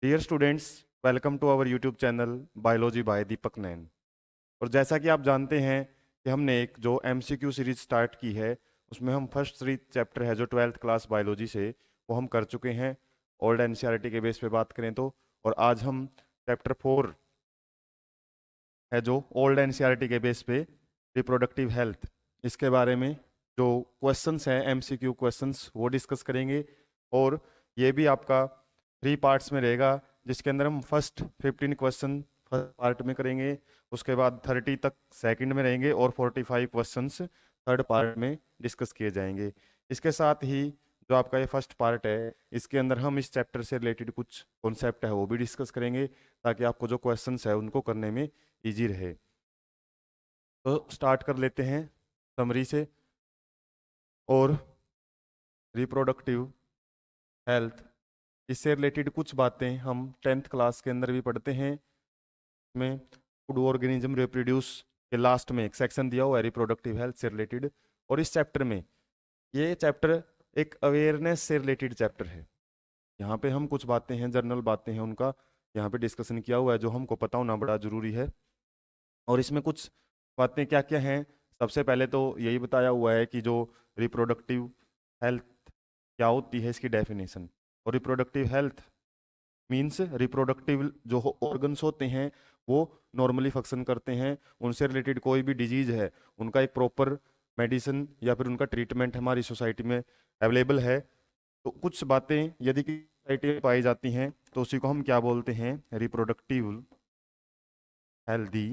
Dear students, welcome to our YouTube channel biology by Deepak Nain. और जैसा कि आप जानते हैं कि हमने एक जो एमसीक्यू सीरीज स्टार्ट की है, उसमें हम फर्स्ट 3 चैप्टर है जो 12th क्लास बायोलॉजी से वो हम कर चुके हैं ओल्ड एनसीईआरटी के बेस पे बात करें तो। और आज हम चैप्टर 4 है जो ओल्ड एनसीईआरटी के बेस पे रिप्रोडक्टिव हेल्थ, इसके बारे में जो क्वेश्चंस हैं एमसीक्यू क्वेश्चंस वो डिस्कस करेंगे। और ये भी आपका 3 पार्ट्स में रहेगा, जिसके अंदर हम फर्स्ट 15 क्वेश्चन फर्स्ट पार्ट में करेंगे, उसके बाद 30 तक सेकंड में रहेंगे और 45 क्वेश्चंस थर्ड पार्ट में डिस्कस किए जाएंगे। इसके साथ ही जो आपका ये फर्स्ट पार्ट है, इसके अंदर हम इस चैप्टर से रिलेटेड कुछ कॉन्सेप्ट है वो भी डिस्कस करेंगे, ताकि आपको जो क्वेश्चंस है उनको करने में इजी रहे। तो स्टार्ट कर लेते हैं समरी से। और रिप्रोडक्टिव हेल्थ, इससे रिलेटेड कुछ बातें हम 10th क्लास के अंदर भी पढ़ते हैं। इसमें फूड ऑर्गेनिज्म रिप्रोड्यूस के लास्ट में एक सेक्शन दिया हुआ है रिप्रोडक्टिव हेल्थ से रिलेटेड। और इस चैप्टर में ये चैप्टर एक अवेयरनेस से रिलेटेड चैप्टर है। यहाँ पे हम कुछ बातें हैं, जनरल बातें हैं, उनका यहाँ पे डिस्कशन किया हुआ है जो हमको पता होना बड़ा जरूरी है। और इसमें कुछ बातें क्या क्या हैं, सबसे पहले तो यही बताया हुआ है कि जो रिप्रोडक्टिव हेल्थ क्या होती है, इसकी डेफिनेशन। और रिप्रोडक्टिव हेल्थ मीन्स रिप्रोडक्टिव जो ऑर्गन्स होते हैं वो नॉर्मली फंक्शन करते हैं, उनसे रिलेटेड कोई भी डिजीज है उनका एक प्रॉपर मेडिसिन या फिर उनका ट्रीटमेंट हमारी सोसाइटी में अवेलेबल है। तो कुछ बातें यदि कि सोसाइटी में पाई जाती हैं तो उसी को हम क्या बोलते हैं, रिप्रोडक्टिव हेल्दी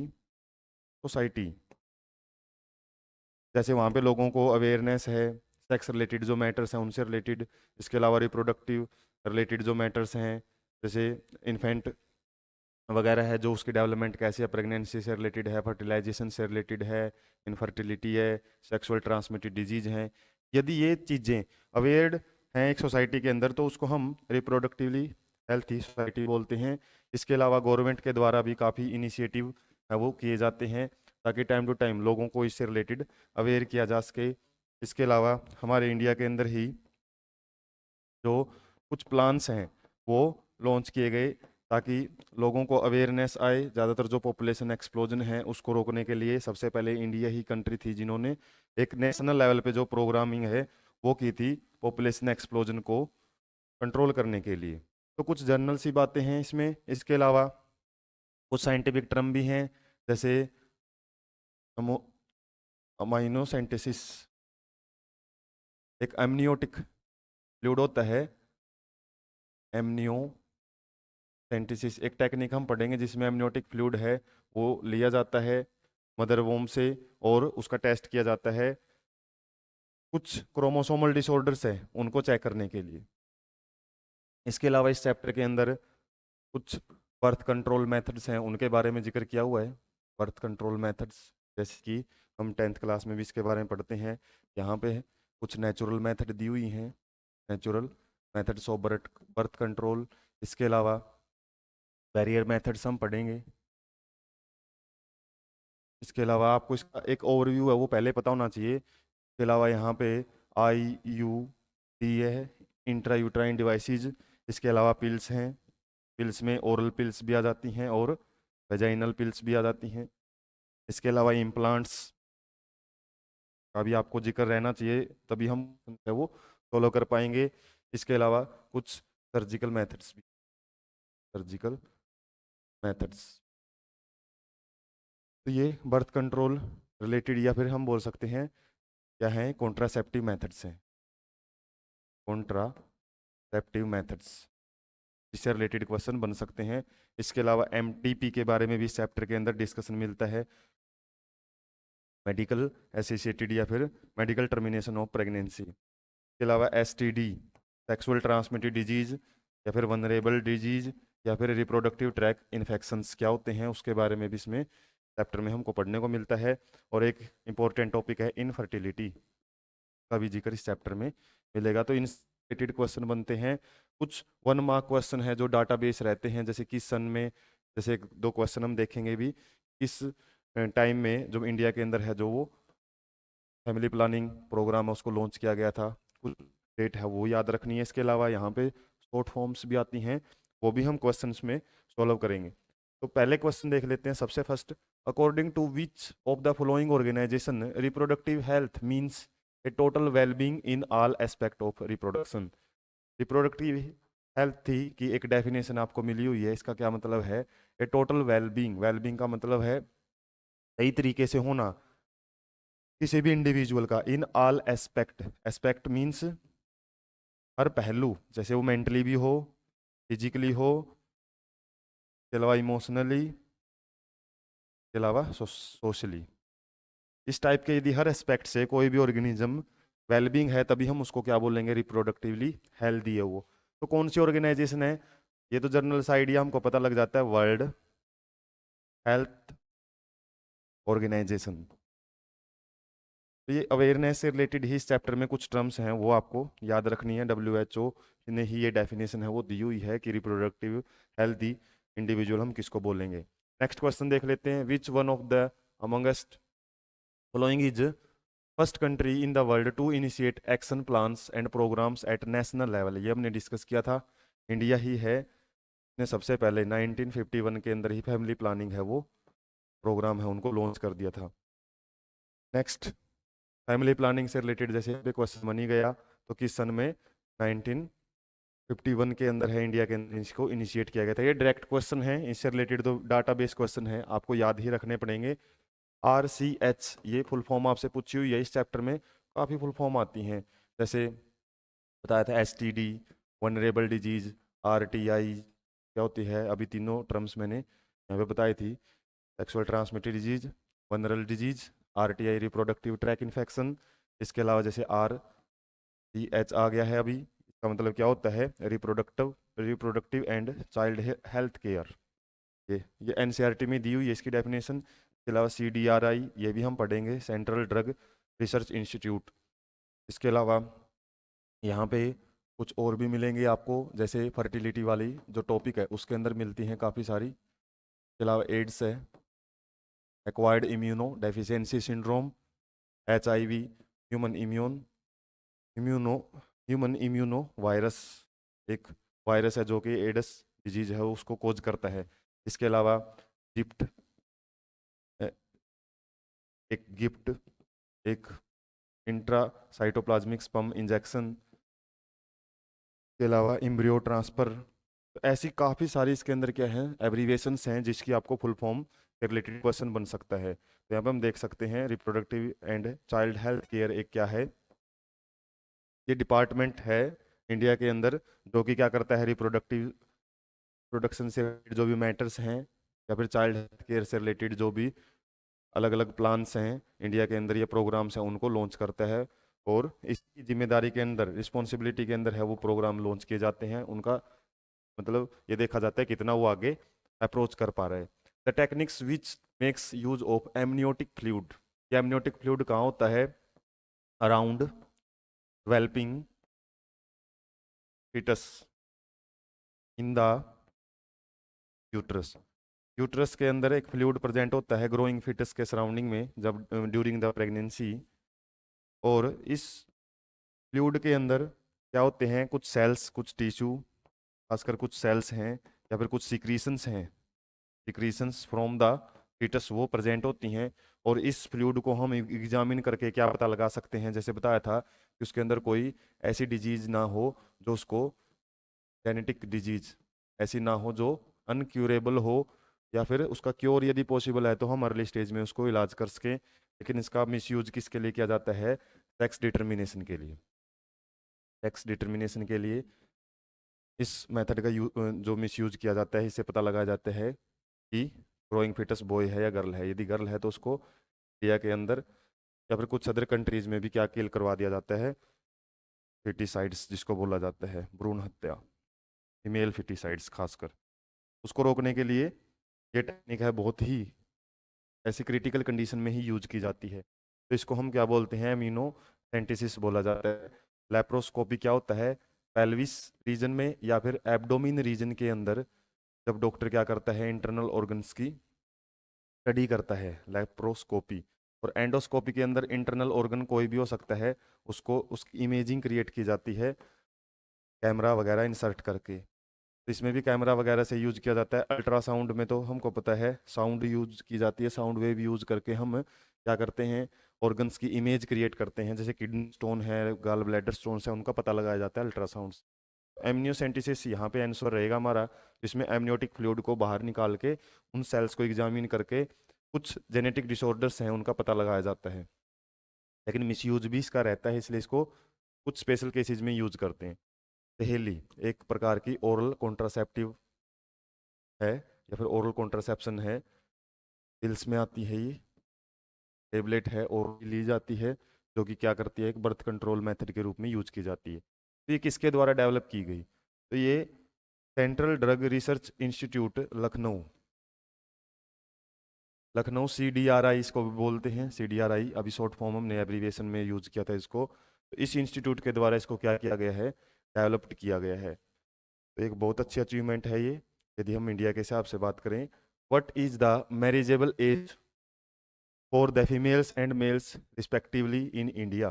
सोसाइटी। जैसे वहाँ पे लोगों को अवेयरनेस है सेक्स रिलेटेड जो मैटर्स हैं उनसे रिलेटेड, इसके अलावा रिप्रोडक्टिव रिलेटेड जो मैटर्स हैं जैसे इन्फेंट वगैरह है जो उसकी डेवलपमेंट कैसी है, प्रेगनेंसी से रिलेटेड है, फर्टिलाइजेशन से रिलेटेड है, इनफर्टिलिटी है, सेक्सुअल ट्रांसमिटेड डिजीज हैं। यदि ये चीज़ें अवेयर्ड हैं एक सोसाइटी के अंदर तो उसको हम रिप्रोडक्टिवली हेल्थी सोसाइटी बोलते हैं। इसके अलावा गवर्नमेंट के द्वारा भी काफ़ी इनिशिएटिव है वो किए जाते हैं, ताकि टाइम टू टाइम लोगों को इससे रिलेटेड अवेयर किया जा सके। इसके अलावा हमारे इंडिया के अंदर ही जो कुछ प्लान्स हैं वो लॉन्च किए गए, ताकि लोगों को अवेयरनेस आए। ज़्यादातर जो पॉपुलेशन एक्सप्लोजन है उसको रोकने के लिए सबसे पहले इंडिया ही कंट्री थी जिन्होंने एक नेशनल लेवल पे जो प्रोग्रामिंग है वो की थी पॉपुलेशन एक्सप्लोजन को कंट्रोल करने के लिए। तो कुछ जनरल सी बातें हैं इसमें। इसके अलावा कुछ साइंटिफिक टर्म भी हैं, जैसे अमाइनो सिंथेसिस, एक एमनियोटिक फ्लूइड होता है, एमनियो सेंटिसिस एक टेक्निक हम पढ़ेंगे जिसमें एमनियोटिक फ्लूइड है वो लिया जाता है मदर वोम से और उसका टेस्ट किया जाता है कुछ क्रोमोसोमल डिसऑर्डर्स है उनको चेक करने के लिए। इसके अलावा इस चैप्टर के अंदर कुछ बर्थ कंट्रोल मेथड्स हैं उनके बारे में जिक्र किया हुआ है। बर्थ कंट्रोल मेथड्स जैसे कि हम 10th क्लास में भी इसके बारे में पढ़ते हैं। यहाँ पे कुछ नेचुरल मेथड दी हुई हैं, natural methods of birth birth control. इसके अलावा बैरियर मेथड्स हम पढ़ेंगे। इसके अलावा आपको इसका एक ओवरव्यू है वो पहले पता होना चाहिए। इसके अलावा यहाँ पे आई यू डी है, इंट्रा यूट्राइन डिवाइसेज। इसके अलावा पिल्स हैं, पिल्स में ओरल पिल्स भी आ जाती हैं और वेजाइनल पिल्स भी आ जाती हैं। इसके अलावा इम्प्लांट्स का भी आपको जिक्र रहना चाहिए, तभी हम है वो फॉलो कर पाएंगे। इसके अलावा कुछ सर्जिकल मेथड्स भी, सर्जिकल मेथड्स। तो ये बर्थ कंट्रोल रिलेटेड या फिर हम बोल सकते हैं क्या है, कॉन्ट्रासेप्टिव मेथड्स हैं, कॉन्ट्रासेप्टिव मेथड्स, इससे रिलेटेड क्वेश्चन बन सकते हैं। इसके अलावा एमटीपी के बारे में भी इस चैप्टर के अंदर डिस्कशन मिलता है, मेडिकल एसोसिएटेड या फिर मेडिकल टर्मिनेशन ऑफ प्रेगनेंसी। इसके अलावा एसटीडी, सेक्सुअल ट्रांसमिटेड डिजीज या फिर वनरेबल डिजीज या फिर रिप्रोडक्टिव ट्रैक इन्फेक्शंस क्या होते हैं उसके बारे में भी इसमें चैप्टर में हमको पढ़ने को मिलता है। और एक इम्पोर्टेंट टॉपिक है इनफर्टिलिटी का भी जिक्र इस चैप्टर में मिलेगा। तो इन रिलेटेड क्वेश्चन बनते हैं। कुछ 1 मार्क क्वेश्चन है जो डाटाबेस रहते हैं, जैसे किस सन में, जैसे 2 क्वेश्चन हम देखेंगे भी, किस टाइम में जो इंडिया के अंदर है जो वो फैमिली प्लानिंग प्रोग्राम है उसको लॉन्च किया गया था, कुछ डेट है वो याद रखनी है। इसके अलावा यहाँ पे शॉर्ट फॉर्म्स भी आती हैं वो भी हम क्वेश्चंस में सॉल्व करेंगे। तो पहले क्वेश्चन देख लेते हैं सबसे first. According to which of the following organisation reproductive health means a total wellbeing in all aspect of reproduction. Reproductive health थी कि एक डेफिनेशन आपको मिली हुई है, इसका क्या मतलब है? ए टोटल वेलबींग, वेलबींग का मतलब है सही तरीके से होना किसी भी इंडिविजुअल का, in all aspect, aspect means हर पहलू, जैसे वो मेंटली भी हो, फिजिकली हो, के अलावा इमोशनली, के अलावा सोशली। इस टाइप के यदि हर एस्पेक्ट से कोई भी ऑर्गेनिज्म वेलबींग है तभी हम उसको क्या बोलेंगे? रिप्रोडक्टिवली हेल्दी है वो। तो कौन सी ऑर्गेनाइजेशन है? ये तो जनरल सा आइडिया हमको पता लग जाता है, वर्ल्ड हेल्थ ऑर्गेनाइजेशन। तो ये अवेयरनेस से रिलेटेड ही इस चैप्टर में कुछ टर्म्स हैं वो आपको याद रखनी है। WHO ने ही ये डेफिनेशन है वो दी हुई है कि रिप्रोडक्टिव हेल्दी इंडिविजुअल हम किसको बोलेंगे। नेक्स्ट क्वेश्चन देख लेते हैं। Which one of the amongst following is first country in the world to initiate action plans and programmes at national level? ये हमने डिस्कस किया था, इंडिया ही है ने सबसे पहले 1951 के अंदर ही फैमिली प्लानिंग है वो प्रोग्राम है उनको लॉन्च कर दिया था। नेक्स्ट, फैमिली प्लानिंग से रिलेटेड जैसे क्वेश्चन बनी गया तो किस सन में? 1951 के अंदर है इंडिया के अंदर इसको इनिशिएट किया गया था। ये डायरेक्ट क्वेश्चन है, इससे रिलेटेड तो डाटाबेस क्वेश्चन है आपको याद ही रखने पड़ेंगे। RCH ये फुल फॉर्म आपसे पूछी हुई है इस चैप्टर में, काफ़ी फुल फॉर्म आती हैं। जैसे बताया था STD, वनरेबल डिजीज, RTI क्या होती है, अभी तीनों टर्म्स मैंने यहाँ पे बताई थी। Sexual transmitted disease, venereal disease, RTI reproductive tract infection. इसके अलावा जैसे RCH आ गया है अभी, इसका मतलब क्या होता है? Reproductive and child health care. ये NCERT में दी हुई है इसकी डेफिनेशन। इसके अलावा CDRI ये भी हम पढ़ेंगे, सेंट्रल ड्रग रिसर्च इंस्टीट्यूट। इसके अलावा यहाँ पे कुछ और भी मिलेंगे आपको, जैसे फर्टिलिटी वाली जो टॉपिक है उसके अंदर मिलती हैं काफ़ी सारी। इसके अलावा एड्स है, acquired immuno deficiency syndrome, HIV, human immuno human immuno virus, एक वायरस है जो कि एड्स डिजीज है उसको कोज करता है। इसके अलावा गिफ्ट, एक गिफ्ट, एक इंट्रा साइटोप्लाज्मिक स्पर्म इंजेक्शन, के अलावा एम्ब्रियो ट्रांसफर। तो ऐसी काफ़ी सारी इसके अंदर क्या है, एब्रीवेशंस हैं जिसकी आपको फुल फॉर्म के रिलेटेड क्वेश्चन बन सकता है। तो यहाँ पे हम देख सकते हैं reproductive and child health care एक क्या है, ये डिपार्टमेंट है इंडिया के अंदर जो कि क्या करता है? रिप्रोडक्टिव प्रोडक्शन से related जो भी मैटर्स हैं या फिर चाइल्ड हेल्थ केयर से रिलेटेड जो भी अलग अलग प्लान्स हैं इंडिया के अंदर, ये प्रोग्राम्स हैं उनको लॉन्च करता है। और इसकी जिम्मेदारी के अंदर, रिस्पॉन्सिबिलिटी के अंदर है वो प्रोग्राम लॉन्च किए जाते हैं, उनका मतलब ये देखा जाता है कितना वो आगे अप्रोच कर पा रहे हैं। The techniques which makes use of amniotic fluid, ये एमनियोटिक फ्लूइड कहाँ होता है? Around developing fetus in the uterus. Uterus के अंदर एक फ्लूइड प्रेजेंट होता है ग्रोइंग fetus के सराउंडिंग में जब ड्यूरिंग द प्रेगनेंसी। और इस फ्लूइड के अंदर क्या होते हैं? कुछ सेल्स, कुछ टिश्यू, खासकर कुछ सेल्स हैं या फिर कुछ सिक्रीशंस हैं, सिक्रीशंस फ्रॉम द फीटस वो प्रेजेंट होती हैं। और इस फ्लूइड को हम एग्जामिन करके क्या पता लगा सकते हैं? जैसे बताया था कि उसके अंदर कोई ऐसी डिजीज ना हो जो उसको, जेनेटिक डिजीज ऐसी ना हो जो अनक्यूरेबल हो, या फिर उसका क्योर यदि पॉसिबल है तो हम अर्ली स्टेज में उसको इलाज कर सकें। लेकिन इसका मिसयूज किसके लिए किया जाता है? सेक्स डिटर्मिनेशन के लिए। सेक्स डिटर्मिनेशन के लिए इस मेथड का जो मिसयूज किया जाता है, इससे पता लगाया जाता है कि ग्रोइंग फिटस बॉय है या गर्ल है। यदि गर्ल है तो उसको इंडिया के अंदर या फिर कुछ अदर कंट्रीज में भी क्या किल करवा दिया जाता है? फिटिसाइड्स जिसको बोला जाता है, भ्रूण हत्या, फीमेल फिटिसाइड्स खासकर। उसको रोकने के लिए ये टेक्निक है बहुत ही ऐसी क्रिटिकल कंडीशन में ही यूज की जाती है। तो इसको हम क्या बोलते हैं? इम्यूनोसेंटेसिस बोला जाता है। लेप्रोस्कोपी क्या होता है? पेल्विस रीजन में या फिर एब्डोमिन रीजन के अंदर जब डॉक्टर क्या करता है? इंटरनल ऑर्गन्स की स्टडी करता है, लेप्रोस्कोपी। और एंडोस्कोपी के अंदर इंटरनल ऑर्गन कोई भी हो सकता है, उसको उसकी इमेजिंग क्रिएट की जाती है कैमरा वगैरह इंसर्ट करके। तो इसमें भी कैमरा वगैरह से यूज किया जाता है। अल्ट्रासाउंड में तो हमको पता है साउंड यूज की जाती है, साउंड वेव यूज करके हम क्या करते हैं, ऑर्गन्स की इमेज क्रिएट करते हैं, जैसे किडनी स्टोन है, गॉल ब्लैडर स्टोन है, उनका पता लगाया जाता है अल्ट्रासाउंड से। एमनियोसेंटिसिस यहाँ पे आंसर रहेगा हमारा, जिसमें एमनियोटिक फ्लूइड को बाहर निकाल के उन सेल्स को एग्जामिन करके कुछ जेनेटिक डिसऑर्डर्स हैं उनका पता लगाया जाता है। लेकिन मिसयूज भी इसका रहता है, इसलिए इसको कुछ स्पेशल केसेस में यूज करते हैं। सहेली एक प्रकार की ओरल कॉन्ट्रासेप्टिव है या फिर ओरल कॉन्ट्रासेप्शन है, पिल्स में आती है, ये टेबलेट है और ली जाती है, जो कि क्या करती है, एक बर्थ कंट्रोल मेथड के रूप में यूज की जाती है। तो ये किसके द्वारा डेवलप की गई, तो ये central drug research institute Lucknow, Lucknow CDRI इसको भी बोलते हैं, CDRI अभी शॉर्ट फॉर्म हमने एब्रीविएशन में यूज किया था इसको। तो इस इंस्टीट्यूट के द्वारा इसको क्या किया गया है, डेवलप्ड किया गया है। तो एक बहुत अच्छी अचीवमेंट है ये। यदि हम इंडिया के हिसाब से बात करें, what is the marriageable age for the females and males respectively in India.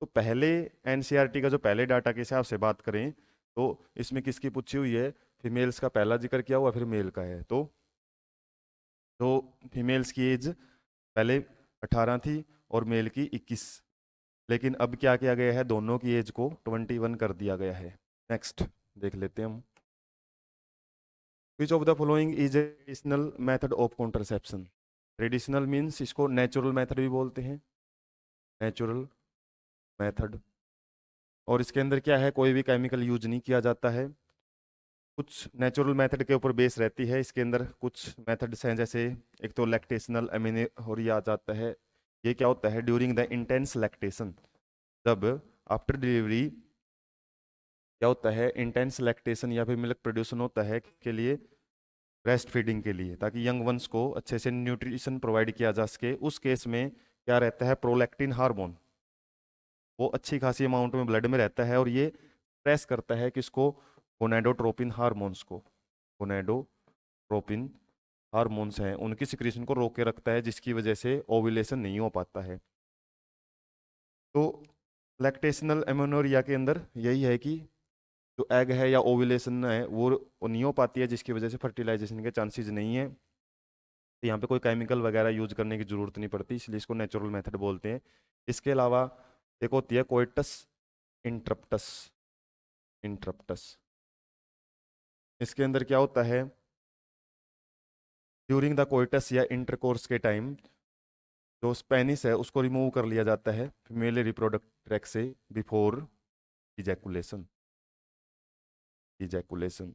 तो पहले NCERT का जो पहले डाटा के हिसाब से बात करें, तो इसमें किसकी पूछी हुई है, फीमेल्स का पहला जिक्र किया हुआ, फिर मेल का है। तो फीमेल्स की एज पहले 18 थी और मेल की 21, लेकिन अब क्या किया गया है, दोनों की एज को 21 कर दिया गया है। नेक्स्ट देख लेते हैं हम। विच of the following is a traditional method of contraception. Traditional means इसको नेचुरल मेथड भी बोलते हैं, नेचुरल मेथड। और इसके अंदर क्या है, कोई भी केमिकल यूज नहीं किया जाता है, कुछ नेचुरल मेथड के ऊपर बेस रहती है। इसके अंदर कुछ मेथड्स हैं, जैसे एक तो लैक्टेशनल अमीनोरिया आ जाता है। ये क्या होता है, ड्यूरिंग द इंटेंस लैक्टेशन, जब आफ्टर डिलीवरी क्या होता है, इंटेंस लैक्टेशन या फिर मिल्क प्रोड्यूसन होता है के लिए, ब्रेस्ट फीडिंग के लिए, ताकि यंग वंस को अच्छे से न्यूट्रिशन प्रोवाइड किया जा सके। उस केस में क्या रहता है, प्रोलैक्टिन हार्मोन वो अच्छी खासी अमाउंट में ब्लड में रहता है, और ये प्रेस करता है किसको, गोनेडोट्रोपिन हार्मोन्स को। गोनेडोट्रोपिन हार्मोन्स हैं, उनकी सिक्रीशन को रोक के रखता है, जिसकी वजह से ओव्यूलेशन नहीं हो पाता है। तो लैक्टेशनल एमेनोरिया के अंदर यही है कि जो एग है या ओव्यूलेशन है वो नहीं हो पाती है, जिसकी वजह से फर्टिलाइजेशन के चांसेस नहीं है। तो यहाँ पे कोई केमिकल वगैरह यूज करने की जरूरत नहीं पड़ती, इसलिए इसको नेचुरल मेथड बोलते हैं। इसके अलावा एक होती है कोइटस इंटरप्टस, इंटरप्टस। इसके अंदर क्या होता है, ड्यूरिंग द कोइटस या इंटरकोर्स के टाइम जो स्पेनिस है उसको रिमूव कर लिया जाता है फीमेल रिप्रोडक्ट ट्रैक से बिफोर इजैकुलेशन, इजैकुलेशन।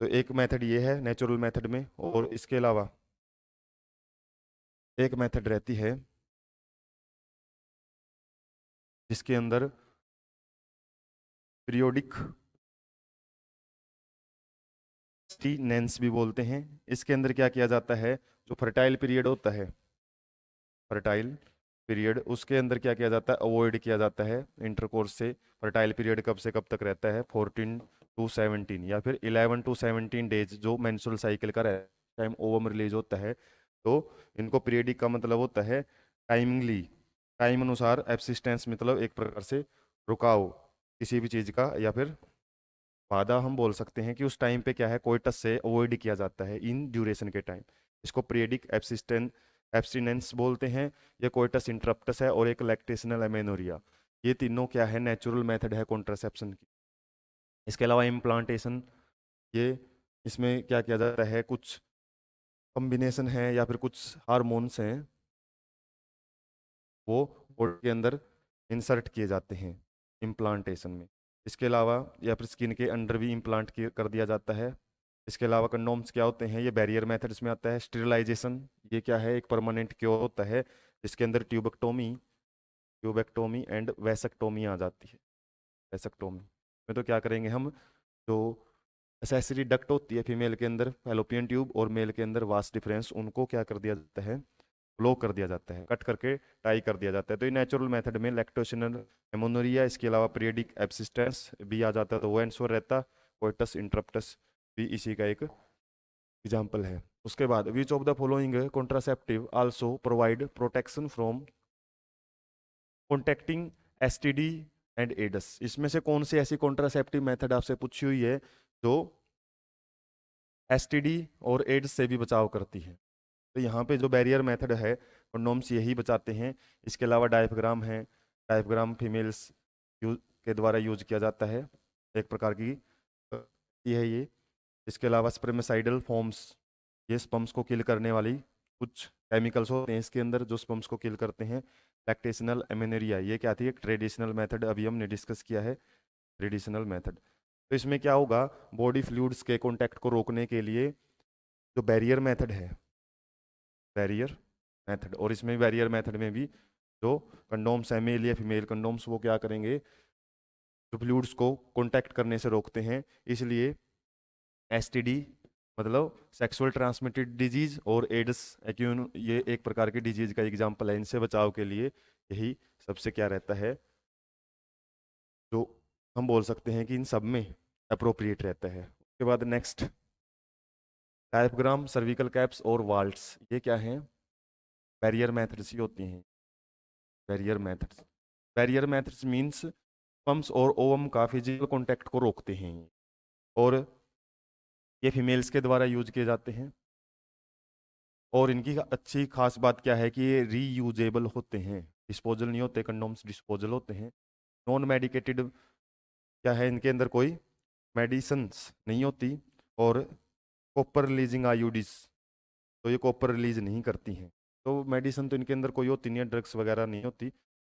तो एक मेथड ये है नेचुरल मेथड में, और इसके अलावा एक मेथड रहती है जिसके अंदर पीरियोडिक एब्स्टिनेंस भी बोलते हैं। इसके अंदर क्या किया जाता है, जो फर्टाइल पीरियड होता है, फर्टाइल पीरियड, उसके अंदर क्या किया जाता है, अवॉइड किया जाता है इंटरकोर्स से। फर्टाइल पीरियड कब से कब तक रहता है, 14 to 17 या फिर 11 to 17 डेज, जो मेंस्ट्रुअल साइकिल का टाइम ओवम रिलीज होता है। तो इनको पीरियडिक का मतलब होता है टाइमिंगली, टाइम अनुसार, एब्सिस्टेंस मतलब एक प्रकार से रुकाव किसी भी चीज़ का, या फिर वादा हम बोल सकते हैं कि उस टाइम पे क्या है, कोइटस से अवॉइड किया जाता है इन ड्यूरेशन के टाइम। इसको पीरियडिक एब्स्टिनेंस बोलते हैं। ये कोइटस इंटरप्टस है, और एक लैक्टेशनल एमेनोरिया। ये तीनों क्या है, नेचुरल मेथड है कॉन्ट्रासेप्शन की। इसके अलावा इम्प्लांटेशन, ये इसमें क्या किया जाता है, कुछ कॉम्बिनेशन है या फिर कुछ हार्मोन्स हैं वो बॉडी के अंदर इंसर्ट किए जाते हैं इम्प्लांटेशन में। इसके अलावा या फिर स्किन के अंडर भी इम्प्लांट कर दिया जाता है। इसके अलावा कंडोम्स क्या होते हैं, ये बैरियर मेथड्स में आता है। स्टेरिलाइजेशन, ये क्या है, एक परमानेंट क्योर होता है, जिसके अंदर ट्यूबेक्टोमी, ट्यूबेक्टोमी एंड वैसेक्टोमी आ जाती है। वैसेक्टोमी में तो क्या करेंगे हम, जो एसेसरी डक्ट होती है फीमेल के अंदर, फैलोपियन ट्यूब, और मेल के अंदर वास्ट डिफरेंस, उनको क्या कर दिया जाता है, ब्लॉक कर दिया जाता है, कट करके टाई कर दिया जाता है। तो ये नेचुरल मेथड में लैक्टोशनल एमोनोरिया, इसके अलावा पीरियडिक एब्सिस्टेंस भी आ जाता है, तो वो एंसोर रहता। कोइटस इंटरप्टस भी इसी का एक एग्जाम्पल है। उसके बाद विच of the following contraceptive also provide protection from contacting STD and AIDS, इसमें से कौन सी ऐसी कॉन्ट्रासेप्टिव मेथड आपसे पूछी हुई है जो एसटीडी और एड्स से भी बचाव करती है? तो यहाँ पे जो बैरियर मेथड है कंडोम्स यही बचाते हैं। इसके अलावा डायफ्राम है, डायफ्राम फीमेल्स के द्वारा यूज किया जाता है, एक प्रकार की है ये। इसके अलावा स्पर्मेसाइडल फॉर्म्स, ये स्पर्म्स को किल करने वाली कुछ केमिकल्स होते हैं इसके अंदर जो स्पर्म्स को किल करते हैं। लैक्टेशनल एमेनेरिया, ये क्या थी? एक ट्रेडिशनल मेथड, अभी हमने डिस्कस किया है ट्रेडिशनल मेथड। तो इसमें क्या होगा, बॉडी फ्लूइड्स के कॉन्टैक्ट को रोकने के लिए जो बैरियर मेथड है, बैरियर मेथड, और इसमें बैरियर मेथड में भी जो कंडोम्स है, मेल या फीमेल कंडोम्स, वो क्या करेंगे, जो फ्लूइड्स को कॉन्टैक्ट करने से रोकते हैं। इसलिए एसटीडी मतलब सेक्सुअल ट्रांसमिटेड डिजीज और एड्स एक्यून, ये एक प्रकार की डिजीज का एग्जाम्पल है। इनसे बचाव के लिए यही सबसे क्या रहता है, जो हम बोल सकते हैं कि इन सब में अप्रोप्रिएट रहता है। उसके बाद नेक्स्ट, डायफ्राम, सर्विकल कैप्स और वाल्ट्स, ये क्या हैं? बैरियर मेथड्स ही होती हैं। Barrier methods, barrier methods means pumps और ओवम का फिजिकल कॉन्टैक्ट को रोकते हैं, और ये फीमेल्स के द्वारा यूज किए जाते हैं। और इनकी अच्छी खास बात क्या है कि ये रीयूजेबल होते हैं, डिस्पोजल नहीं होते, कंडोम्स डिस्पोजल होते हैं। नॉन मेडिकेटेड, क्या है, इनके अंदर कोई मेडिसिन्स नहीं होती, और कॉपर रिलीजिंग आईयूडीज, तो ये कॉपर रिलीज नहीं करती हैं। तो मेडिसिन तो इनके अंदर कोई होती नहीं है, ड्रग्स वगैरह नहीं होती।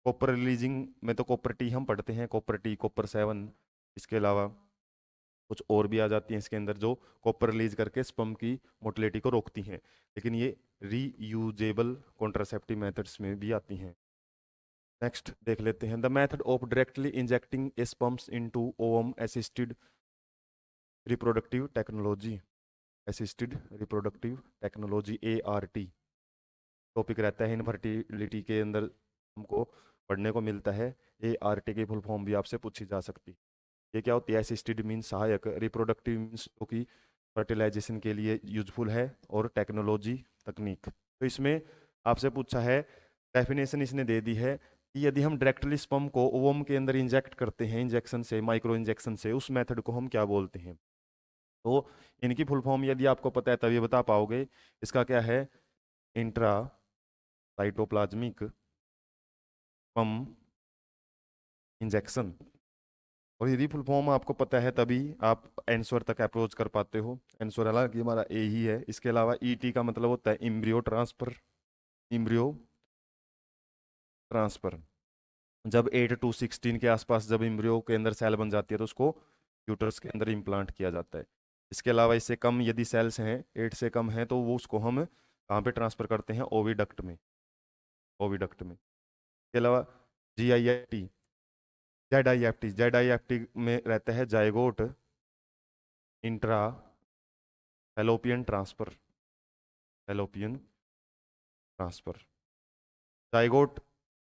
कॉपर रिलीजिंग में तो कॉपर टी हम पढ़ते हैं, कॉपर टी, कॉपर 7, इसके अलावा कुछ और भी आ जाती हैं इसके अंदर जो कॉपर रिलीज करके स्पर्म की मोटिलिटी को रोकती हैं, लेकिन ये रीयूजेबल कॉन्ट्रासेप्टिव मेथड्स में भी आती हैं। नेक्स्ट देख लेते हैं, the method of directly injecting sperms into ovum assisted reproductive technology, assisted reproductive technology, ART topic रहता है इनफर्टिलिटी के अंदर, हमको पढ़ने को मिलता है। ART की फुल फॉर्म भी आपसे पूछी जा सकती है। ये क्या होती है? असिस्टेड मीन्स सहायक, रिप्रोडक्टिव मीन्स जो कि फर्टिलाइजेशन के लिए यूजफुल है, और टेक्नोलॉजी तकनीक। तो इसमें आपसे पूछा है, डेफिनेशन इसने दे दी है कि यदि हम डायरेक्टली स्पर्म को ओवम के अंदर इंजेक्ट करते हैं, इंजेक्शन से, माइक्रो इंजेक्शन से, उस मेथड को हम क्या बोलते हैं? तो इनकी फुल फॉर्म यदि आपको पता है तभी बता पाओगे। इसका क्या है? Intra cytoplasmic sperm injection. और यदि फुल फॉर्म आपको पता है तभी आप आंसर तक अप्रोच कर पाते हो। आंसर हालांकि हमारा ए ही है। इसके अलावा ET का मतलब होता है इम्ब्रियो ट्रांसफर, इम्ब्रियो ट्रांसफर। जब 8 to 16 के आसपास जब इम्ब्रियो के अंदर सेल बन जाती है तो उसको यूटरस के अंदर इम्प्लांट किया जाता है। इसके अलावा इससे कम यदि सेल्स हैं, 8 से कम हैं, तो वो उसको हम कहाँ पे ट्रांसफर करते हैं? ओविडक्ट में, ओविडक्ट में। इसके अलावा GIFT, ZIFT, ZIFT में रहता है zygote intra fallopian transfer, fallopian transfer. Zygote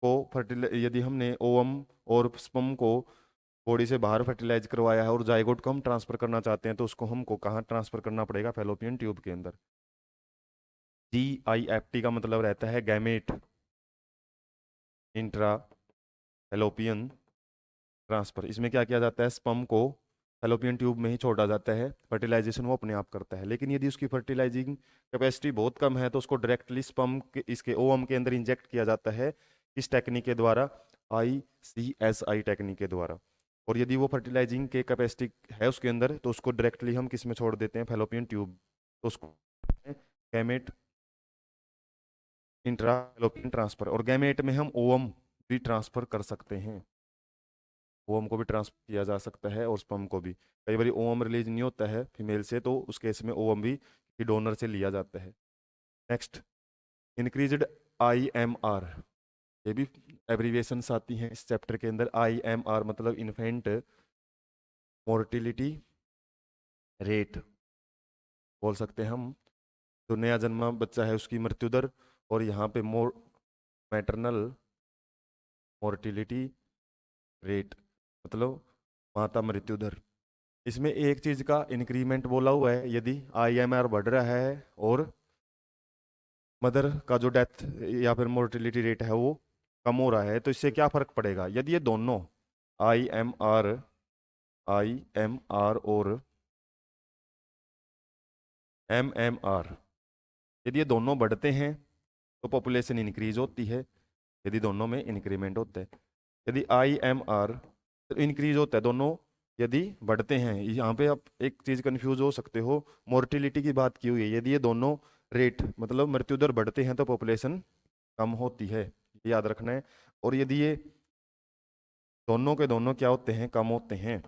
को यदि हमने ओवम और स्पर्म को बॉडी से बाहर फर्टिलाइज करवाया है और जाइगोट को हम ट्रांसफर करना चाहते हैं, तो उसको हमको कहाँ ट्रांसफर करना पड़ेगा? फैलोपियन ट्यूब के अंदर। GIFT का मतलब रहता है गैमेट इंट्रा फैलोपियन ट्रांसफर। इसमें क्या किया जाता है? स्पर्म को फैलोपियन ट्यूब में ही छोड़ा जाता है, फर्टिलाइजेशन वो अपने आप करता है। लेकिन यदि उसकी फर्टिलाइजिंग कैपेसिटी बहुत कम है तो उसको डायरेक्टली स्पर्म के इसके ओवम के अंदर इंजेक्ट किया जाता है, इस टेक्निक के द्वारा, ICSI टेक्निक के द्वारा। और यदि वो फर्टिलाइजिंग के कैपेसिटी है उसके अंदर तो उसको डायरेक्टली हम किस में छोड़ देते हैं? Fallopian tube. तो उसको गैमेट इंट्रा फैलोपियन ट्रांसफर। और गैमेट में हम ओवम भी ट्रांसफर कर सकते हैं, ओवम को भी ट्रांसफर किया जा सकता है और स्पर्म को भी। कई बार ओवम रिलीज नहीं होता है फीमेल से, तो उस केस में ओवम भी डोनर से लिया जाता है। नेक्स्ट, इंक्रीज्ड IMR, ये भी एब्रीविएशंस आती हैं इस चैप्टर के अंदर। IMR मतलब इन्फेंट मोर्टिलिटी रेट बोल सकते हैं हम, जो नया जन्मा बच्चा है उसकी मृत्यु दर। और यहाँ पे मैटरनल मोर्टिलिटी रेट मतलब माता मृत्यु दर। इसमें एक चीज का इंक्रीमेंट बोला हुआ है, यदि IMR बढ़ रहा है और मदर का जो डेथ या फिर मोर्टिलिटी रेट है वो कम हो रहा है, तो इससे क्या फर्क पड़ेगा? यदि ये दोनों IMR और MMR, यदि ये दोनों बढ़ते हैं तो पॉपुलेशन इंक्रीज होती है, यदि दोनों में इंक्रीमेंट होता है। यदि IMR इंक्रीज होता है दोनों, यदि बढ़ते हैं, यहाँ पे आप एक चीज़ कंफ्यूज हो सकते हो, मोर्टिलिटी की बात की हुई है। यदि ये दोनों रेट मतलब मृत्यु दर बढ़ते हैं तो पॉपुलेशन कम होती है, ये याद रखना है। और यदि ये दोनों के दोनों क्या होते हैं, कम होते हैं,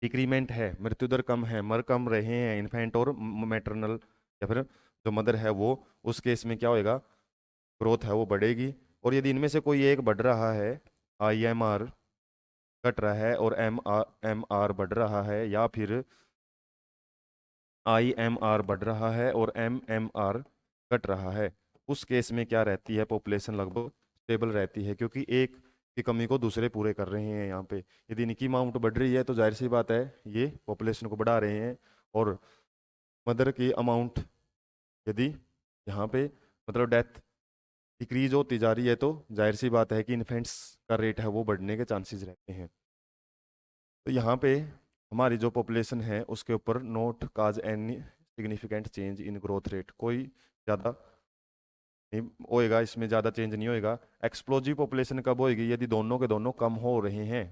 डिक्रीमेंट है, मृत्यु दर कम है, मर कम रहे हैं इन्फेंट और मैटरनल या फिर जो मदर है वो, उस केस में क्या होएगा, ग्रोथ है वो बढ़ेगी। और यदि इनमें से कोई एक बढ़ रहा है, IMR घट रहा है और MR बढ़ रहा है, या फिर IMR बढ़ रहा है और MMR घट रहा है, उस केस में क्या रहती है, पॉपुलेशन लगभग स्टेबल रहती है, क्योंकि एक की कमी को दूसरे पूरे कर रहे हैं यहाँ पे। यदि इनकी अमाउंट बढ़ रही है तो जाहिर सी बात है ये पॉपुलेशन को बढ़ा रहे हैं। और मदर की अमाउंट यदि यहाँ पे मतलब डेथ डिक्रीज होती जा रही है तो जाहिर सी बात है कि इन्फेंट्स का रेट है वो बढ़ने के चांसेस रहते हैं। तो यहाँ पे हमारी जो पॉपुलेशन है उसके ऊपर note cause any significant change in growth rate, कोई ज़्यादा नहीं होएगा, इसमें ज़्यादा चेंज नहीं होएगा। एक्सप्लोजिव पॉपुलेशन कब होएगी, यदि दोनों के दोनों कम हो रहे हैं।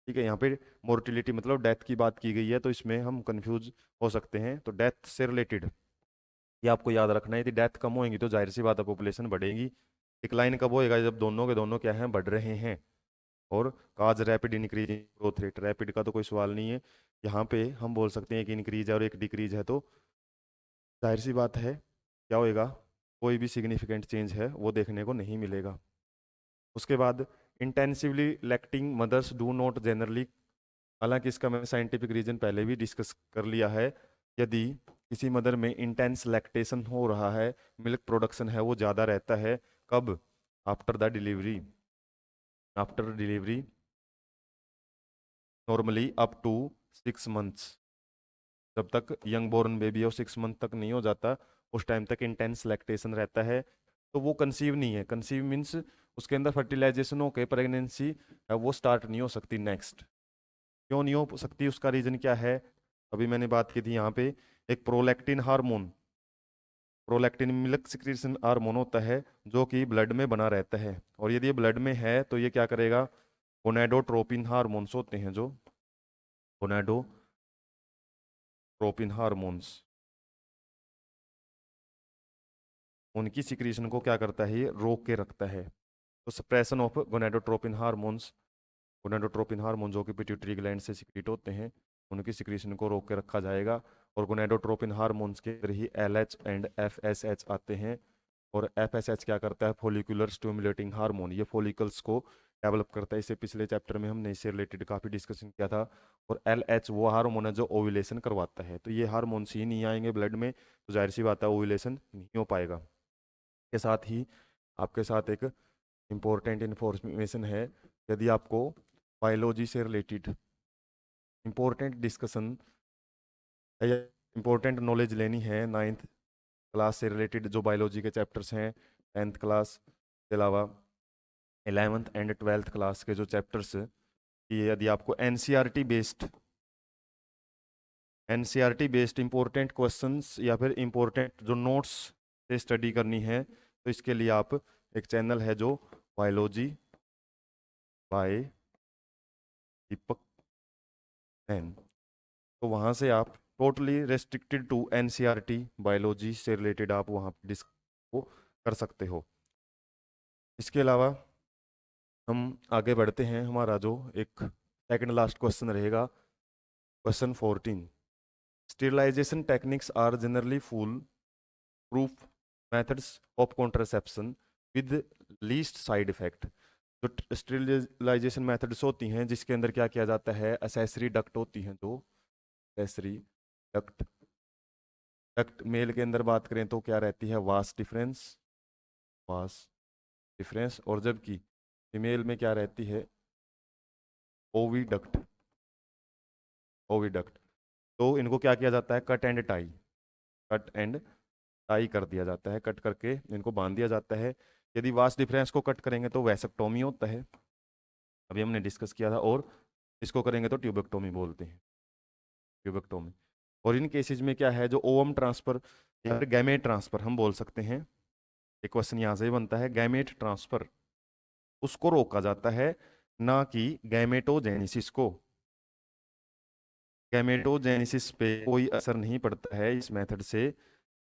ठीक है, यहाँ पे मोर्टिलिटी मतलब डेथ की बात की गई है, तो इसमें हम कंफ्यूज हो सकते हैं। तो डेथ से रिलेटेड ये आपको याद रखना है, यदि डेथ कम होएगी तो जाहिर सी बात है पॉपुलेशन बढ़ेगी। डिक्लाइन कब होएगा, जब दोनों के दोनों क्या हैं, बढ़ रहे हैं। और cause rapid increase in growth rate, rapid का तो कोई सवाल नहीं है, यहाँ पे हम बोल सकते हैं कि इंक्रीज है और एक डिक्रीज है, तो जाहिर सी बात है क्या होएगा, कोई भी सिग्निफिकेंट चेंज है वो देखने को नहीं मिलेगा। उसके बाद intensively lactating mothers do not generally, हालांकि इसका मैंने साइंटिफिक रीजन पहले भी डिस्कस कर लिया है। यदि किसी मदर में इंटेंस लैक्टेशन हो रहा है, मिल्क प्रोडक्शन है वो ज़्यादा रहता है, कब, after the delivery, after delivery normally up to 6 months, जब तक यंग बोर्न बेबी और 6 मंथ तक नहीं हो जाता उस टाइम तक इंटेंस लैक्टेशन रहता है, तो वो कंसीव नहीं है। कंसीव मीन्स उसके अंदर फर्टिलाइजेशन होकर प्रेगनेंसी वो स्टार्ट नहीं हो सकती नेक्स्ट। क्यों नहीं हो सकती, उसका रीजन क्या है, अभी मैंने बात की थी यहाँ पे, एक prolactin hormone, prolactin milk secretion hormone होता है जो कि ब्लड में बना रहता है, और यदि ये ब्लड में है तो ये क्या करेगा, गोनाडोट्रोपिन हार्मोन्स होते हैं जो गोनाडोट्रोपिन हार्मोन्स, उनकी सिक्रीशन को क्या करता है, ये रोक के रखता है। तो suppression of gonadotropin hormones, gonadotropin hormone जो कि पिट्यूटरी ग्लैंड से सिक्रीट होते हैं, उनकी सिक्रीशन को रोक के रखा जाएगा। और गोनाडोट्रोपिन हार्मोन्स के अंदर ही LH एंड FSH आते हैं, और FSH क्या करता है, फॉलिकुलर स्टिमुलेटिंग हार्मोन, ये फॉलिकल्स को डेवलप करता है। इससे पिछले चैप्टर में हमने इससे रिलेटेड काफ़ी डिस्कशन किया था। और LH वो हार्मोन है जो ओव्यूलेशन करवाता है, तो ये हार्मोन्स ही नहीं आएंगे ब्लड में तो जाहिर सी बात है ओव्यूलेशन नहीं हो पाएगा। के साथ ही आपके साथ एक इम्पोर्टेंट इन्फॉर्मेशन है, यदि आपको बायोलॉजी से रिलेटेड इम्पोर्टेंट डिस्कशन या इम्पोर्टेंट नॉलेज लेनी है 9th क्लास से रिलेटेड, जो बायोलॉजी के चैप्टर्स हैं 10th क्लास के अलावा 11th एंड 12th क्लास के जो चैप्टर्स, ये यदि आपको एनसीईआरटी बेस्ड इंपॉर्टेंट क्वेश्चंस या फिर इंपॉर्टेंट जो नोट्स से स्टडी करनी है, तो इसके लिए आप एक चैनल है जो बायोलॉजी बाय दीपक एन, तो वहाँ से आप totally restricted to NCERT biology से रिलेटेड आप वहाँ डिस्क को कर सकते हो। इसके अलावा हम आगे बढ़ते हैं, हमारा जो एक सेकंड लास्ट क्वेश्चन रहेगा, question 14, sterilisation techniques are generally foolproof methods of contraception with least side effect. जो स्टेरिलाइजेशन मेथड्स होती हैं जिसके अंदर क्या किया जाता है, एसेसरी डक्ट होती हैं, जो एसेसरी डक्ट, डक्ट मेल के अंदर बात करें तो क्या रहती है, वास डिफरेंस, और जबकि फीमेल में क्या रहती है, ओविडक्ट, ओविडक्ट। तो इनको क्या किया जाता है, cut and tie, cut and tie कर दिया जाता है, कट करके इनको बांध दिया जाता है। यदि वास डिफरेंस को कट करेंगे तो वैसेक्टोमी होता है, अभी हमने डिस्कस किया था, और इसको करेंगे तो ट्यूबेक्टोमी बोलते हैं, ट्यूबेक्टोमी। और इन केसेज में क्या है, जो ओवम ट्रांसफर या फिर गैमेट ट्रांसफर हम बोल सकते हैं, एक क्वेश्चन यहाँ से ही बनता है, गैमेट ट्रांसफर उसको रोका जाता है, ना कि गैमेटोजेनेसिस को। गैमेटोजेनेसिस पे कोई असर नहीं पड़ता है इस मेथड से,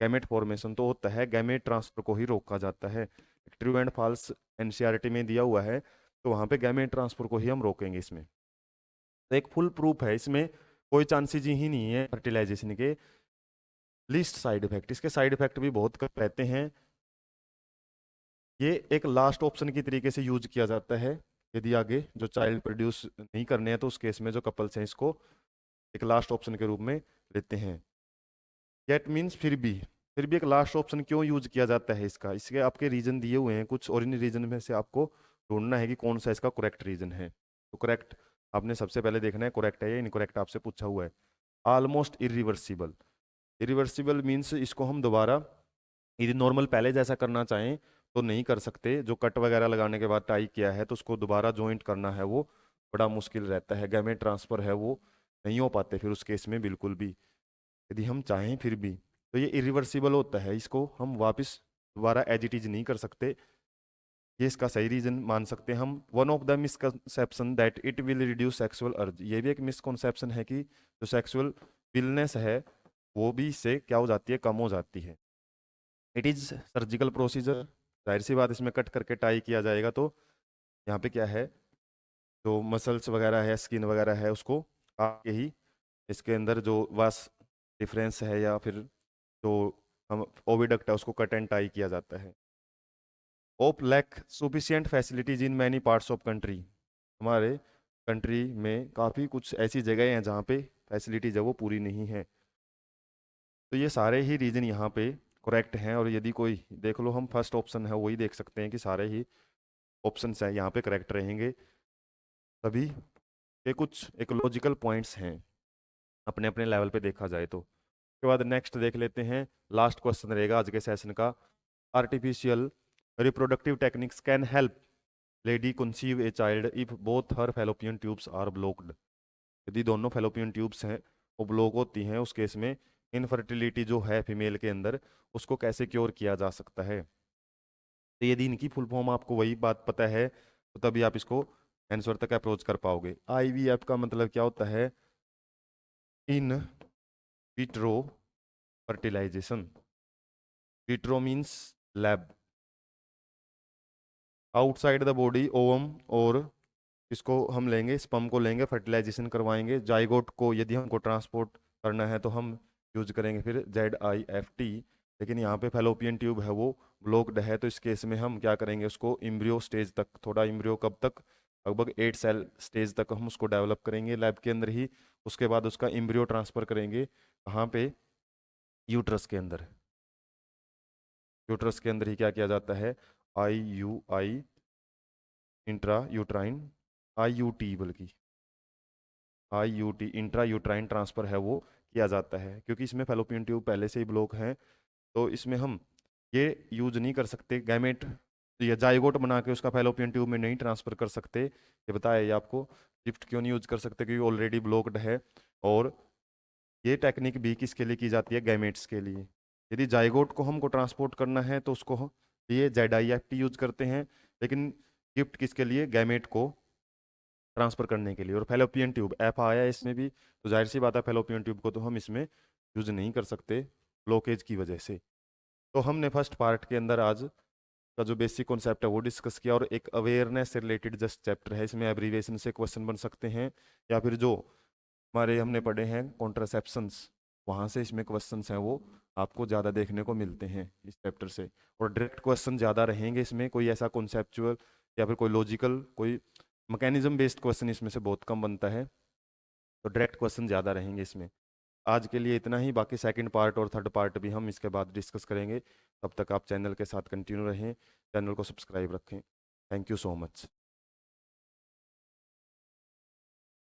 गैमेट फॉर्मेशन तो होता है, गैमेट ट्रांसफर को ही रोका जाता है। ट्रू एंड फॉल्स एनसीईआरटी में दिया हुआ है, तो वहां पे गैमेट ट्रांसफर को ही हम रोकेंगे इसमें। तो एक फुल प्रूफ है, इसमें कोई चांसेज ही नहीं है फर्टिलाइजेशन के। लीस्ट साइड इफेक्ट, इसके साइड इफेक्ट भी बहुत कम रहते हैं। ये एक लास्ट ऑप्शन की तरीके से यूज किया जाता है, यदि आगे जो चाइल्ड प्रोड्यूस नहीं करने हैं तो उस केस में जो कपल्स हैं इसको एक लास्ट ऑप्शन के रूप में लेते हैं। दैट मीन्स फिर भी एक लास्ट ऑप्शन क्यों यूज किया जाता है इसका, इसके आपके रीजन दिए हुए हैं कुछ, और इन रीजन में से आपको ढूंढना है कि कौन सा इसका करेक्ट रीजन है। तो करेक्ट आपने सबसे पहले देखना है करेक्ट है या इनकरेक्ट, आपसे पूछा हुआ है। ऑलमोस्ट इरिवर्सिबल, इरिवर्सिबल मीन्स इसको हम दोबारा यदि नॉर्मल पहले जैसा करना चाहें तो नहीं कर सकते, जो कट वगैरह लगाने के बाद टाई किया है तो उसको दोबारा जॉइंट करना है वो बड़ा मुश्किल रहता है, गैमेट ट्रांसफर है वो नहीं हो पाते फिर उस केस में बिल्कुल भी, यदि हम चाहें फिर भी। तो ये इरिवर्सिबल होता है, इसको हम वापस दोबारा एज इट इज नहीं कर सकते, ये इसका सही रीजन मान सकते हैं हम। One of the misconception that it will reduce sexual अर्ज, ये भी एक मिसकंसेप्शन है कि जो सेक्सुअल विलनेस है वो भी इससे क्या हो जाती है, कम हो जाती है। इट इज सर्जिकल प्रोसीजर, जाहिर सी बात इसमें कट करके टाई किया जाएगा, तो यहाँ पे क्या है, जो मसल्स वगैरह है स्किन वगैरह है उसको काट के ही इसके अंदर जो वास डिफरेंस है या फिर जो हम ओविडक्ट है उसको कट एंड टाई किया जाता है। ओप lack sufficient facilities in many parts of country, हमारे कंट्री में काफ़ी कुछ ऐसी जगह हैं जहाँ पे फैसिलिटीज है वो पूरी नहीं है। तो ये सारे ही रीजन यहाँ पे करेक्ट हैं, और यदि कोई देख लो हम फर्स्ट ऑप्शन है वही देख सकते हैं कि सारे ही ऑप्शंस हैं यहाँ पे करेक्ट रहेंगे। तभी ये कुछ इकोलॉजिकल पॉइंट्स हैं अपने अपने लेवल पे देखा जाए तो। उसके बाद नेक्स्ट देख लेते हैं, लास्ट क्वेश्चन रहेगा आज के सेशन का। Artificial reproductive techniques can help lady conceive a child if both her fallopian tubes are blocked, यदि दोनों फैलोपियन ट्यूब्स हैं वो ब्लॉक होती हैं उस केस में इनफर्टिलिटी जो है फीमेल के अंदर उसको कैसे क्योर किया जा सकता है। तो यदि इनकी फुल फॉर्म आपको वही बात पता है तो तभी आप इसको आंसर तक अप्रोच कर पाओगे। आईवीएफ का मतलब क्या होता है, in vitro fertilisation, vitro means lab, outside the body ovum, और इसको हम लेंगे स्पर्म को लेंगे फर्टिलाइजेशन करवाएंगे, जाइगोट को यदि हमको ट्रांसपोर्ट करना है तो हम यूज करेंगे फिर ZIFT। लेकिन यहाँ पे फैलोपियन ट्यूब है वो ब्लॉक्ड है, तो इस केस में हम क्या करेंगे, उसको इम्ब्रियो स्टेज तक, थोड़ा इम्ब्रियो कब तक, लगभग 8 सेल स्टेज तक हम उसको डेवलप करेंगे लैब के अंदर ही। उसके बाद उसका इम्ब्रियो ट्रांसफर करेंगे कहाँ पे, यूट्रस के अंदर। यूट्रस के अंदर ही क्या किया जाता है, IUI, इंट्रा यूट्राइन, IUT बल्कि IUT इंट्रा यूट्राइन ट्रांसफर है वो किया जाता है, क्योंकि इसमें फैलोपियन ट्यूब पहले से ही ब्लॉक है, तो इसमें हम ये यूज नहीं कर सकते गैमेट या जाइगोट बना के उसका फैलोपियन ट्यूब में नहीं ट्रांसफर कर सकते। ये बताया ये आपको, गिफ्ट क्यों नहीं यूज कर सकते, क्योंकि ऑलरेडी ब्लॉक्ड है। और ये टेक्निक भी किसके लिए की जाती है, गैमेट्स के लिए। यदि जाइगोट को हमको ट्रांसपोर्ट करना है तो उसको ये ZIFT यूज करते हैं, लेकिन गिफ्ट किसके लिए, गैमेट को ट्रांसफर करने के लिए। और फैलोपियन ट्यूब एफ आया है इसमें भी, तो जाहिर सी बात है फैलोपियन ट्यूब को तो हम इसमें यूज नहीं कर सकते ब्लॉकेज की वजह से। तो हमने फर्स्ट पार्ट के अंदर आज का जो बेसिक कॉन्सेप्ट है वो डिस्कस किया, और एक अवेयरनेस से रिलेटेड जस्ट चैप्टर है, इसमें एब्रीवेशन से क्वेश्चन बन सकते हैं, या फिर जो हमारे हमने पढ़े हैं कॉन्ट्रासेप्शंस वहाँ से इसमें क्वेश्चंस हैं वो आपको ज़्यादा देखने को मिलते हैं इस चैप्टर से। और डायरेक्ट क्वेश्चन ज़्यादा रहेंगे इसमें, कोई ऐसा कॉन्सेप्चुअल या फिर कोई लॉजिकल कोई मैकेनिज्म बेस्ड क्वेश्चन इसमें से बहुत कम बनता है, तो डायरेक्ट क्वेश्चन ज़्यादा रहेंगे इसमें। आज के लिए इतना ही, बाकी सेकंड पार्ट और थर्ड पार्ट भी हम इसके बाद डिस्कस करेंगे। तब तक आप चैनल के साथ कंटिन्यू रहें, चैनल को सब्सक्राइब रखें। Thank you so much.